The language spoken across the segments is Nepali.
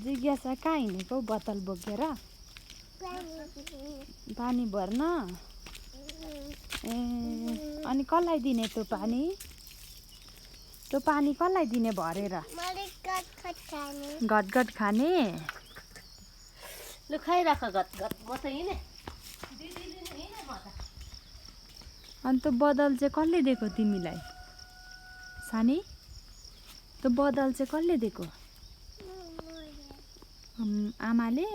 जिज्ञासा कहाँ हिँडेको बोतल बोकेर? पानी भर्न? ए अनि कसलाई दिने त्यो पानी? त्यो पानी कसलाई दिने भरेर? घटघट खाने? लु खाइराख घटघट म त हिँडे। अनि त्यो बदल चाहिँ कसले दिएको तिमीलाई? सानी त्यो बदल चाहिँ कसले दिएको? आमाले?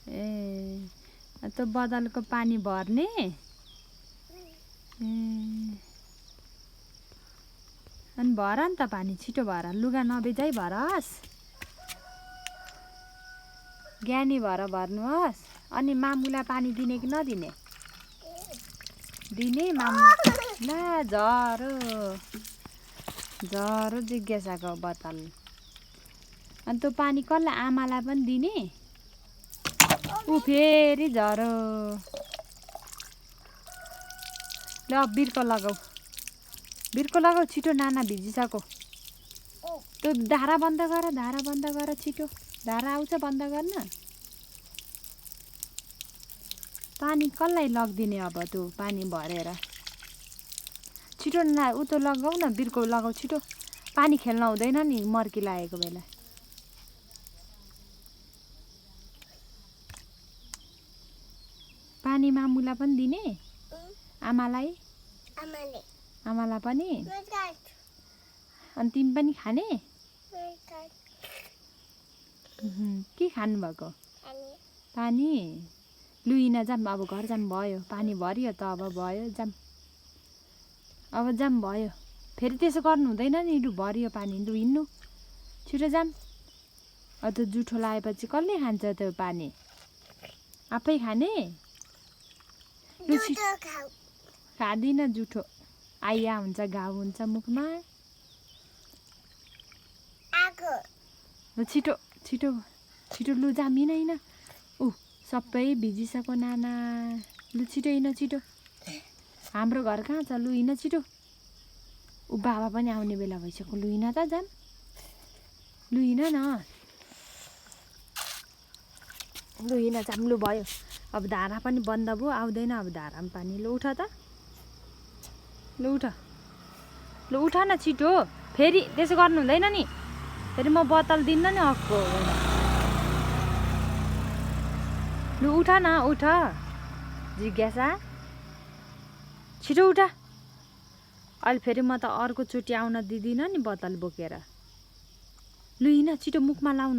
ए त्यो बदलको पानी भर्ने? अनि भर नि त पानी, छिटो भर, लुगा नभिजाइ भरस्। ज्ञानी भएर भर्नुहोस्। अनि मामुलाई पानी दिने कि नदिने? दिने मामु। ला झरो झरो जिज्ञासाको बोतल। अनि त्यो पानी कसलाई? आमालाई पनि दिने? ऊ फेरि झरो। ल बिर्को लगाऊ, बिर्को लगाऊ छिटो, नाना भिजिसक्यो। त्यो धारा बन्द गर, धारा बन्द गर छिटो, धारा आउँछ बन्द गर्न। पानी कसलाई लगिदिने अब त्यो पानी भरेर? छिटो न ऊ त्यो लगाऊ न, बिर्को लगाऊ छिटो, पानी खेल्न हुँदैन नि मर्की लागेको बेला। पानी मामुलाई पनि दिने? आमालाई? आमालाई पनि? अनि तिमी पनि खाने? के खानुभएको? पानी? लुइना जाम, अब घर जाम भयो, पानी भरियो त अब भयो, जाम अब जाम भयो। फेरि त्यसो गर्नु हुँदैन नि, लु भरियो पानी, लु हिँड्नु छिटो जाम। अब त्यो जुठो लगाएपछि कसले खान्छ त्यो पानी? आफै खाने? लु खाँदिन जुठो, आइया हुन्छ, घाउ हुन्छ मुखमा। छिटो छिटो छिटो, लु जाम, हिँड हिँड। ऊ सबै भिजिसक्यो नाना, लु छिटो हिँड छिटो, हाम्रो घर कहाँ छ? लु हिँड छिटो। ऊ बाबा पनि आउने बेला भइसक्यो, लु हिँड त जाम, लु हिँड न, लु हिँड जाम, लु भयो। अब धारा पनि बन्द भयो, आउँदैन अब धारामा पानी। लु उठ त, लु उठ, लु उठ न छिटो। फेरि त्यसो गर्नु हुँदैन नि, फेरि म बोतल दिन्न नि अर्को। लु उठ न, उठ जिज्ञासा, छिटो उठ। अहिले फेरि म त अर्कोचोटि आउन दिँदिनँ नि बोतल बोकेर। लु हिँड छिटो, मुखमा लाउनु।